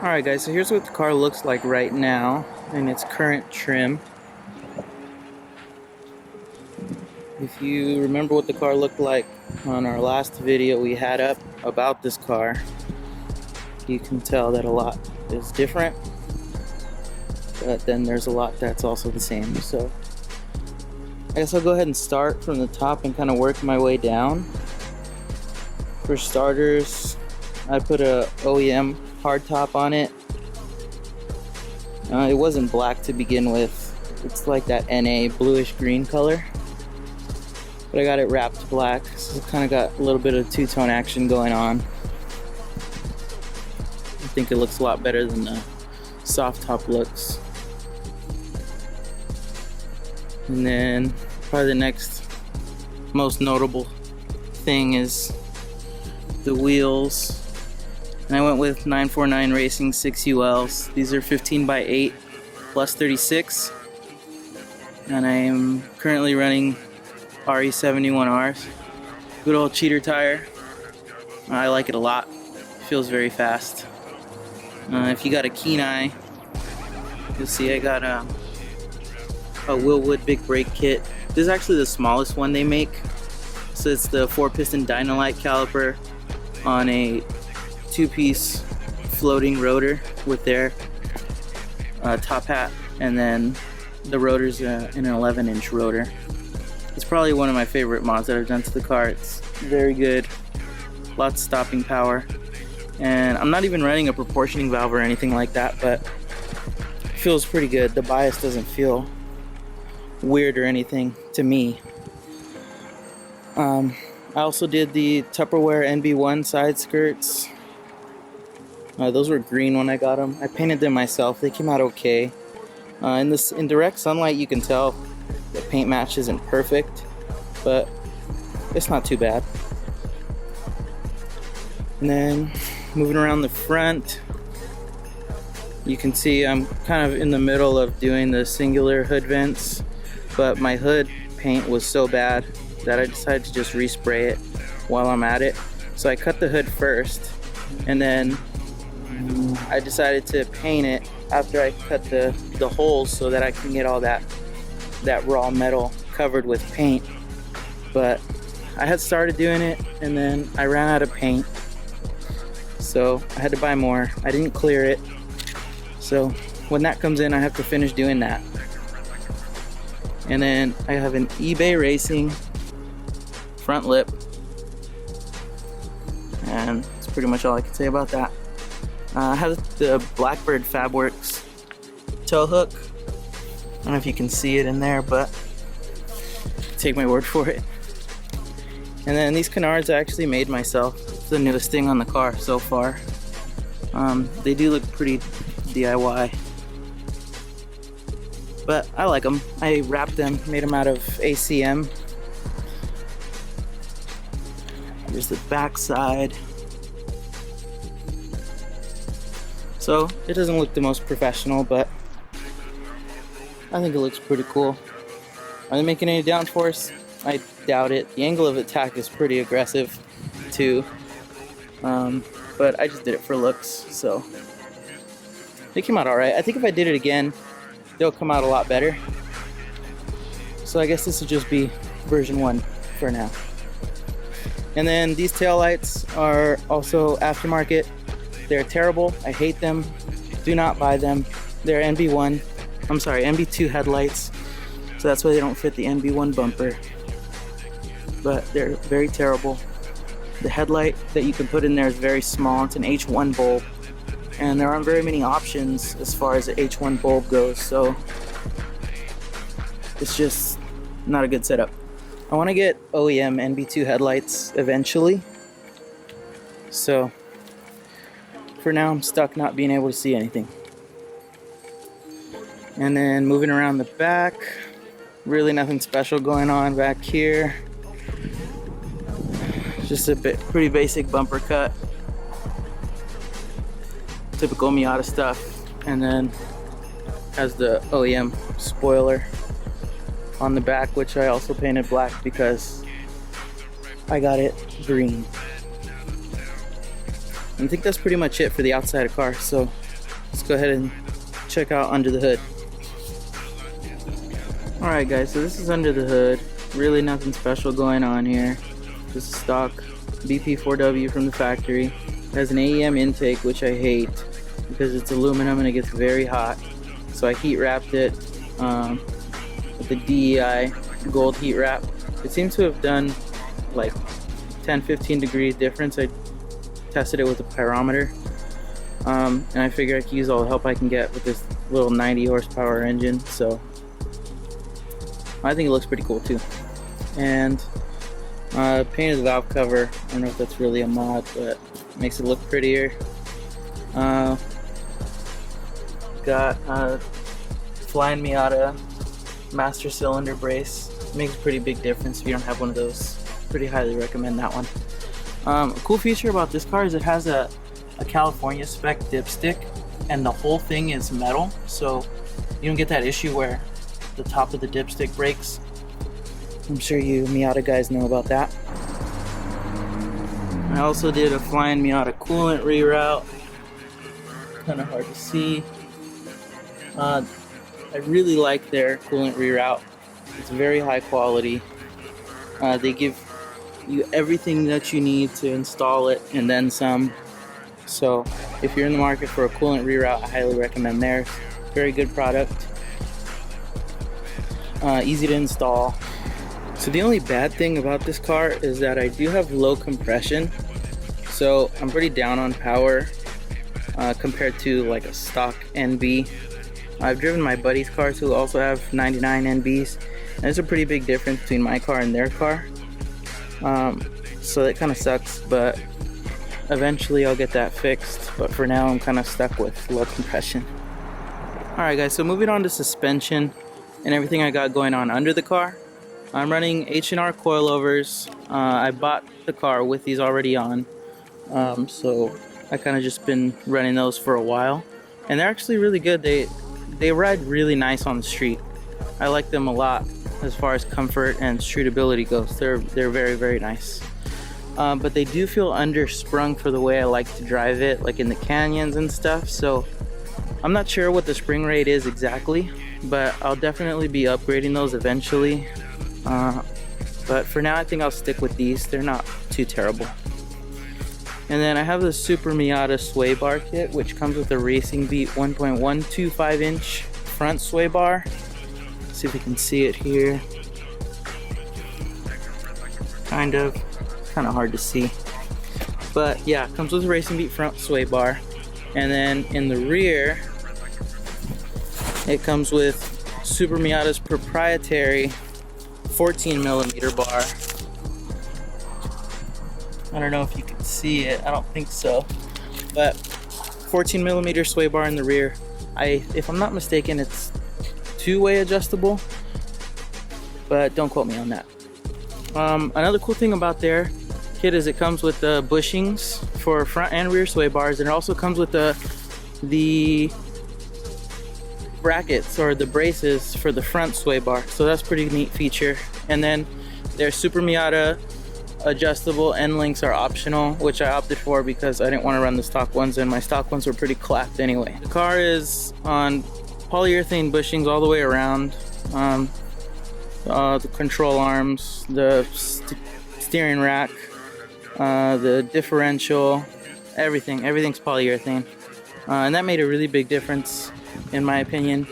Alright guys, so here's what the car looks like right now in its current trim. If you remember what the car looked like on our last video we had up about this car, you can tell that a lot is different, but then there's a lot that's also the same. So I guess I'll go ahead and start from the top and kind of work my way down. For starters, I put a OEM hardtop on it. It wasn't black to begin with. It's like that NA bluish green color, but I got it wrapped black, so it kind of got a little bit of two-tone action going on. I think it looks a lot better than the soft top looks. And then probably the next most notable thing is the wheels. And I went with 949 Racing 6ULs. These are 15x8 plus 36. And I am currently running RE71Rs. Good old cheater tire. I like it a lot. It feels very fast. If you got a keen eye, you'll see I got a Willwood big brake kit. This is actually the smallest one they make. So it's the 4-piston Dynalite caliper on a 2-piece floating rotor with their top hat, and then the rotor's an 11-inch rotor. It's probably one of my favorite mods that I've done to the car. It's very good, lots of stopping power, and I'm not even running a proportioning valve or anything like that, but it feels pretty good. The bias doesn't feel weird or anything to me. I also did the Tupperware NB1 side skirts. Those were green when I got them. I painted them myself. They came out okay. In direct sunlight, you can tell the paint match isn't perfect, but it's not too bad. And then moving around the front, you can see I'm kind of in the middle of doing the singular hood vents, but my hood paint was so bad that I decided to just respray it while I'm at it. So I cut the hood first, and then I decided to paint it after I cut the holes so that I can get all that raw metal covered with paint. But I had started doing it and then I ran out of paint, so I had to buy more. I didn't clear it, so when that comes in I have to finish doing that. And then I have an eBay Racing front lip, and that's pretty much all I can say about that. I have the Blackbird Fabworks tow hook. I don't know if you can see it in there, but take my word for it. And then these canards I actually made myself. It's the newest thing on the car so far. They do look pretty DIY, but I like them. I wrapped them, made them out of ACM. Here's the back side. So it doesn't look the most professional, but I think it looks pretty cool. Are they making any downforce? I doubt it. The angle of attack is pretty aggressive too, but I just did it for looks, so they came out alright. I think if I did it again, they'll come out a lot better. So I guess this will just be version 1 for now. And then these taillights are also aftermarket. They're terrible. I hate them. Do not buy them. They're NB2 headlights, so that's why they don't fit the NB1 bumper. But they're very terrible. The headlight that you can put in there is very small. It's an H1 bulb, and there aren't very many options as far as the H1 bulb goes, so it's just not a good setup. I want to get OEM NB2 headlights eventually, so for now I'm stuck not being able to see anything. And then moving around the back, really nothing special going on back here. Just a pretty basic bumper cut, typical Miata stuff, and then has the OEM spoiler on the back, which I also painted black because I got it green. I think that's pretty much it for the outside of the car. So let's go ahead and check out under the hood. Alright guys, so this is under the hood. Really nothing special going on here. Just a stock BP4W from the factory. It has an AEM intake, which I hate because it's aluminum and it gets very hot. So I heat wrapped it with the DEI gold heat wrap. It seems to have done like 10-15 degrees difference. I tested it with a pyrometer. And I figure I can use all the help I can get with this little 90 horsepower engine. So I think it looks pretty cool too. And painted the valve cover. I don't know if that's really a mod, but it makes it look prettier. Got a Flying Miata master cylinder brace. It makes a pretty big difference if you don't have one of those. Pretty highly recommend that one. A cool feature about this car is it has a California spec dipstick, and the whole thing is metal, so you don't get that issue where the top of the dipstick breaks. I'm sure you Miata guys know about that. I also did a Flying Miata coolant reroute. Kind of hard to see. I really like their coolant reroute. It's very high quality. They give you everything that you need to install it and then some. So if you're in the market for a coolant reroute, I highly recommend theirs. Very good product. Easy to install. So the only bad thing about this car is that I do have low compression. So I'm pretty down on power compared to like a stock NB. I've driven my buddy's cars who also have 99 NBs. And there's a pretty big difference between my car and their car. So that kind of sucks, but eventually I'll get that fixed. But for now I'm kind of stuck with low compression. Alright guys, so moving on to suspension and everything I got going on under the car. I'm running H&R coilovers. I bought the car with these already on. So I kind of just been running those for a while. And they're actually really good. They ride really nice on the street. I like them a lot as far as comfort and streetability goes. They're very, very nice. But they do feel undersprung for the way I like to drive it, like in the canyons and stuff. So I'm not sure what the spring rate is exactly, but I'll definitely be upgrading those eventually. But for now I think I'll stick with these. They're not too terrible. And then I have the Super Miata sway bar kit, which comes with a Racing Beat 1.125 inch front sway bar. Let's see if you can see it here. Kind of hard to see, but yeah, it comes with a Racing Beat front sway bar. And then in the rear it comes with Super Miata's proprietary 14mm bar. I don't know if you can see it, I don't think so, but 14mm sway bar in the rear. If I'm not mistaken, it's two-way adjustable, but don't quote me on that. Another cool thing about their kit is it comes with the bushings for front and rear sway bars, and it also comes with the brackets or the braces for the front sway bar. So that's a pretty neat feature. And then their Super Miata adjustable end links are optional, which I opted for because I didn't want to run the stock ones, and my stock ones were pretty clapped anyway. The car is on polyurethane bushings all the way around. The control arms, the steering rack, the differential, everything's polyurethane. And that made a really big difference in my opinion.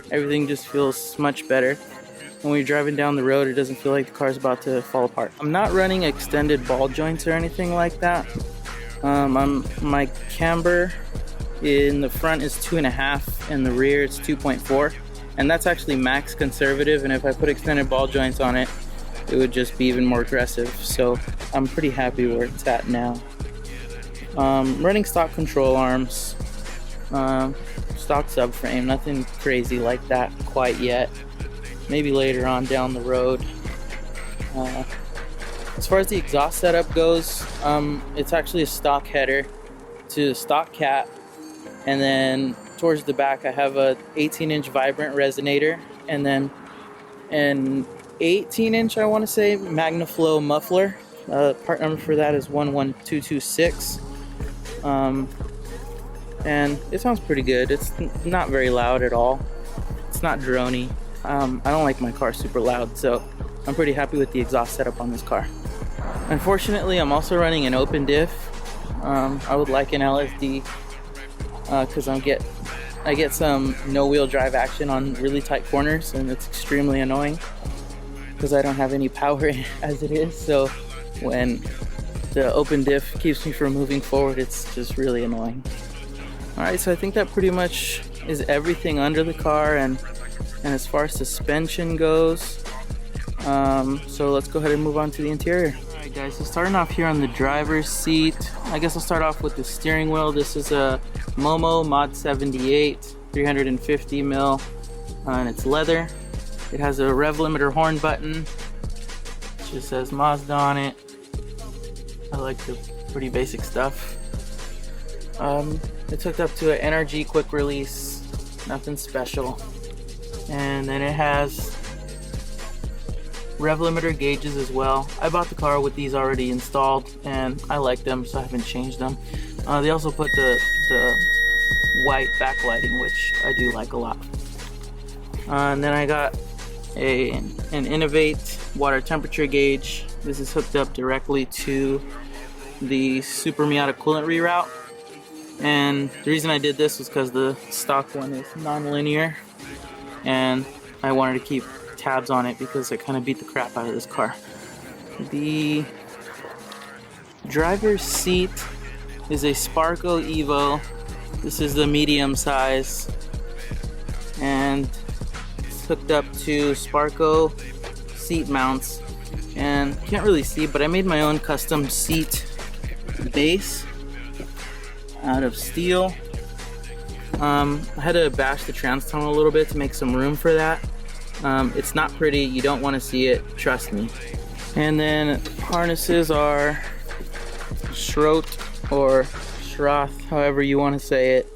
Everything just feels much better. When you're driving down the road, it doesn't feel like the car's about to fall apart. I'm not running extended ball joints or anything like that. My camber in the front is 2.5 and the rear it's 2.4, and that's actually max conservative, and if I put extended ball joints on it, it would just be even more aggressive. So I'm pretty happy where it's at now. Running stock control arms, stock subframe, nothing crazy like that quite yet. Maybe later on down the road. As far as the exhaust setup goes, it's actually a stock header to stock cat, and then towards the back I have a 18-inch Vibrant resonator, and then an 18-inch, I want to say, MagnaFlow muffler. Part number for that is 11226. and it sounds pretty good. It's not very loud at all. It's not drony. I don't like my car super loud, so I'm pretty happy with the exhaust setup on this car. Unfortunately, I'm also running an open diff. I would like an LSD because I get some no-wheel drive action on really tight corners, and it's extremely annoying because I don't have any power as it is. So when the open diff keeps me from moving forward, it's just really annoying. Alright, so I think that pretty much is everything under the car, and as far as suspension goes, so let's go ahead and move on to the interior. Alright guys, so starting off here on the driver's seat, I guess I'll start off with the steering wheel. This is a Momo Mod 78 350 mil, and it's leather. It has a rev limiter horn button. It just says Mazda on it. I like the pretty basic stuff. It's hooked up to an NRG quick release, nothing special. And then it has rev limiter gauges as well. I bought the car with these already installed and I like them, so I haven't changed them. They also put the white backlighting, which I do like a lot. And then I got an Innovate water temperature gauge. This is hooked up directly to the Super Miata coolant reroute. And the reason I did this was because the stock one is non-linear, and I wanted to keep tabs on it because I kind of beat the crap out of this car. The driver's seat is a Sparco Evo. This is the medium size, and it's hooked up to Sparco seat mounts. And you can't really see, but I made my own custom seat base out of steel. I had to bash the trans tunnel a little bit to make some room for that. It's not pretty, you don't want to see it, trust me. And then harnesses are Schroth or Schroth, however you want to say it.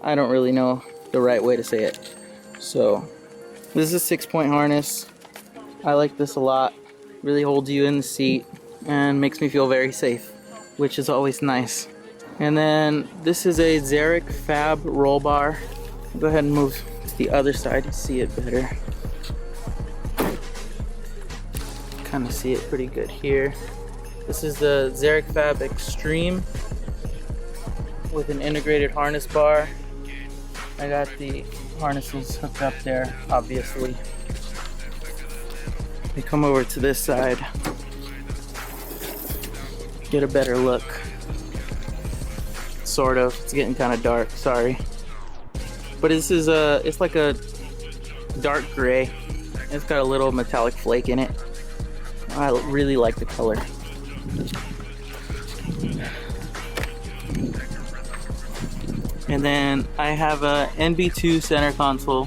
I don't really know the right way to say it. So this is a 6-point harness. I like this a lot. Really holds you in the seat and makes me feel very safe, which is always nice. And then this is a Zarek Fab roll bar. Go ahead and move to the other side to see it better. Kind of see it pretty good here. This is the Zarek Fab Extreme with an integrated harness bar. I got the harnesses hooked up there, obviously. We come over to this side, get a better look. Sort of. It's getting kind of dark, sorry. But this is it's like a dark gray. It's got a little metallic flake in it. I really like the color. And then I have a NB2 center console,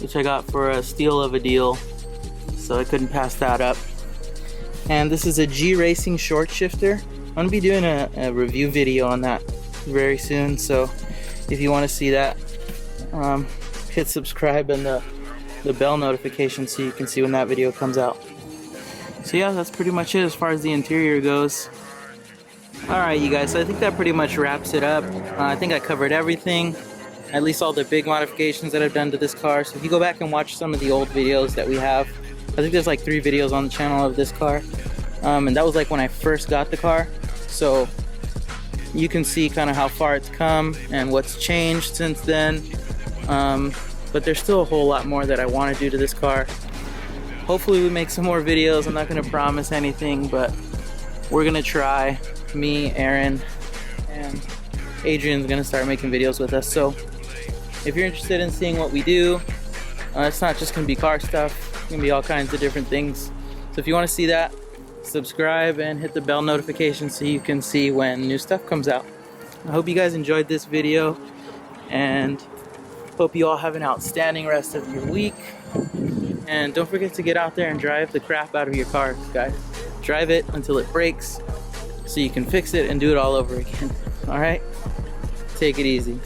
which I got for a steal of a deal, so I couldn't pass that up. And this is a G Racing short shifter. I'm gonna be doing a review video on that very soon, so if you want to see that, hit subscribe and the bell notification so you can see when that video comes out. So yeah, that's pretty much it as far as the interior goes. Alright you guys, so I think that pretty much wraps it up. I think I covered everything, at least all the big modifications that I've done to this car. So if you go back and watch some of the old videos that we have, I think there's like 3 videos on the channel of this car, and that was like when I first got the car. So you can see kind of how far it's come and what's changed since then. But there's still a whole lot more that I want to do to this car. Hopefully we make some more videos. I'm not going to promise anything, but we're going to try. Me, Aaron, and Adrian's going to start making videos with us. So if you're interested in seeing what we do, it's not just going to be car stuff. It's going to be all kinds of different things. So if you want to see that, subscribe and hit the bell notification so you can see when new stuff comes out. I hope you guys enjoyed this video, and hope you all have an outstanding rest of your week. And don't forget to get out there and drive the crap out of your car, guys. Drive it until it breaks so you can fix it and do it all over again. Alright? Take it easy.